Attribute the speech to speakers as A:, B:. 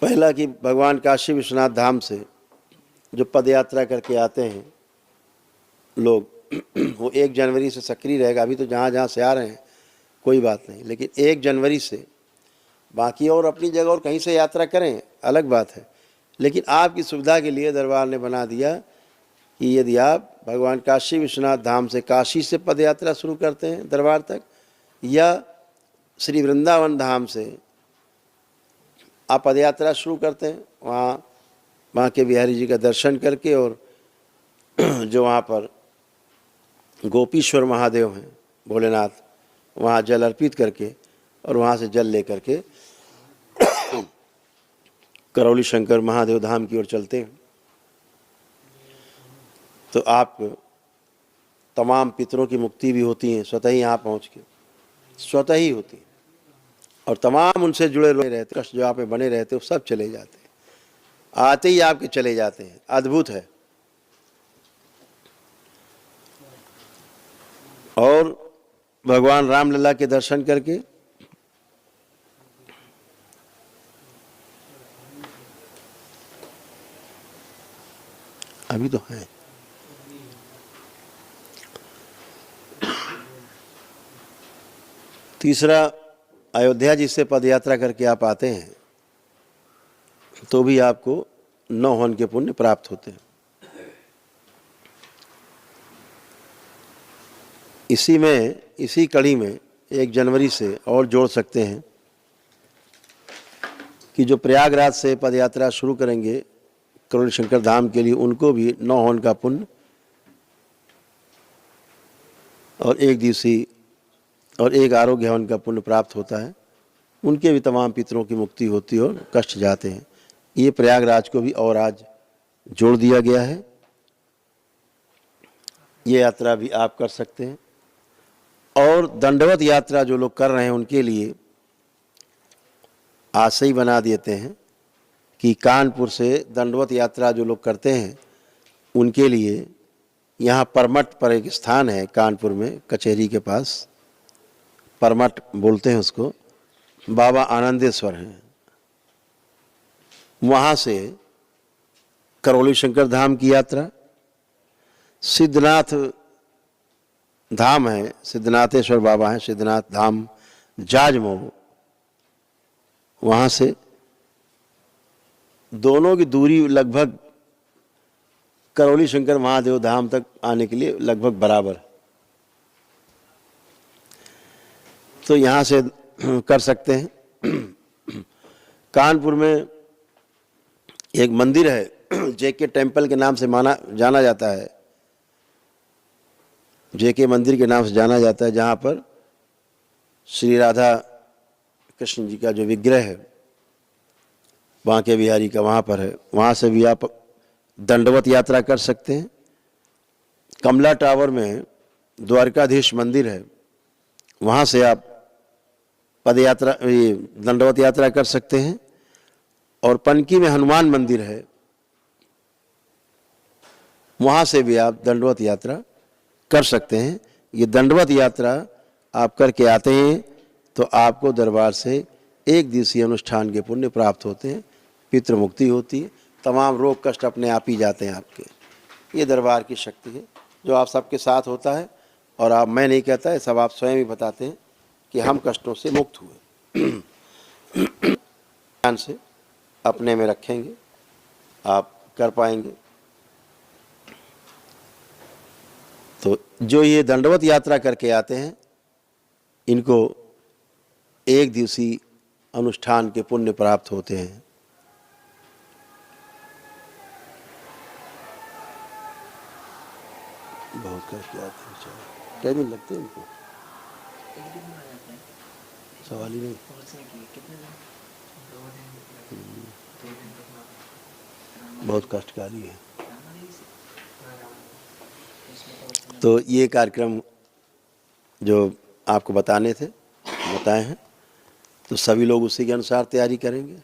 A: पहला कि भगवान काशी विश्वनाथ धाम से जो पद यात्रा करके आते हैं लोग, वो 1 जनवरी से सक्रिय रहेगा। अभी तो जहाँ जहाँ से आ रहे हैं कोई बात नहीं, लेकिन 1 जनवरी से बाकी और अपनी जगह और कहीं से यात्रा करें अलग बात है, लेकिन आपकी सुविधा के लिए दरबार ने बना दिया कि यदि आप भगवान काशी विश्वनाथ धाम से, काशी से पद यात्रा शुरू करते हैं दरबार तक, या श्री वृंदावन धाम से आप पद यात्रा शुरू करते हैं, वहाँ के बिहारी जी का दर्शन करके और जो वहाँ पर गोपीश्वर महादेव हैं भोलेनाथ, वहाँ जल अर्पित करके और वहाँ से जल लेकर के करौली शंकर महादेव धाम की ओर चलते हैं, तो आप तमाम पितरों की मुक्ति भी होती है स्वतः ही यहाँ पहुँच के, स्वतः ही होती है। और तमाम उनसे जुड़े रहते कष्ट जो आप में बने रहते वो सब चले जाते हैं, आते ही आपके चले जाते हैं। अद्भुत है। और भगवान रामलला के दर्शन करके अभी तो है। तीसरा, अयोध्या जी से पद यात्रा करके आप आते हैं तो भी आपको 9 हवन के पुण्य प्राप्त होते हैं। इसी कड़ी में 1 जनवरी से और जोड़ सकते हैं कि जो प्रयागराज से पद यात्रा शुरू करेंगे करौली शंकर धाम के लिए, उनको भी 9 हवन का पुण्य और 1 दिवसीय और 1 आरोग्य हवन का पुण्य प्राप्त होता है। उनके भी तमाम पितरों की मुक्ति होती है और कष्ट जाते हैं। ये प्रयागराज को भी और आज जोड़ दिया गया है। ये यात्रा भी आप कर सकते हैं। और दंडवत यात्रा जो लोग कर रहे हैं उनके लिए आज से ही बना देते हैं कि कानपुर से दंडवत यात्रा जो लोग करते हैं उनके लिए यहाँ परमठ पर एक स्थान है कानपुर में, कचहरी के पास, परमठ बोलते हैं उसको, बाबा आनंदेश्वर हैं। वहाँ से करौली शंकर धाम की यात्रा, सिद्धनाथ धाम है, सिद्धनाथेश्वर बाबा हैं, सिद्धनाथ धाम जाजमऊ, वहाँ से दोनों की दूरी लगभग करौली शंकर महादेव धाम तक आने के लिए लगभग बराबर, तो यहाँ से कर सकते हैं। कानपुर में एक मंदिर है, जेके टेम्पल के नाम से जाना जाता है, जेके मंदिर के नाम से जाना जाता है, जहाँ पर श्री राधा कृष्ण जी का जो विग्रह है वहाँ के बिहारी का वहाँ पर है। वहाँ से भी आप दंडवत यात्रा कर सकते हैं। कमला टावर में द्वारकाधीश मंदिर है, वहाँ से आप पद यात्रा दंडवत यात्रा कर सकते हैं। और पनकी में हनुमान मंदिर है, वहाँ से भी आप दंडवत यात्रा कर सकते हैं। ये दंडवत यात्रा आप करके आते हैं तो आपको दरबार से 1 दिवसीय अनुष्ठान के पुण्य प्राप्त होते हैं, पितृ मुक्ति होती है, तमाम रोग कष्ट अपने आप ही जाते हैं आपके। ये दरबार की शक्ति है जो आप सबके साथ होता है। और आप, मैं नहीं कहता है, सब आप स्वयं ही बताते हैं कि हम कष्टों से मुक्त हुए। ध्यान से अपने में रखेंगे, आप कर पाएंगे। तो जो ये दंडवत यात्रा करके आते हैं इनको 1 दिवसीय अनुष्ठान के पुण्य प्राप्त होते हैं। बहुत कष्ट आते हैं। क्या दिन लगते हैं इनको? सवाल ही नहीं। बहुत कष्टकारी है। तो ये कार्यक्रम जो आपको बताए हैं तो सभी लोग उसी के अनुसार तैयारी करेंगे।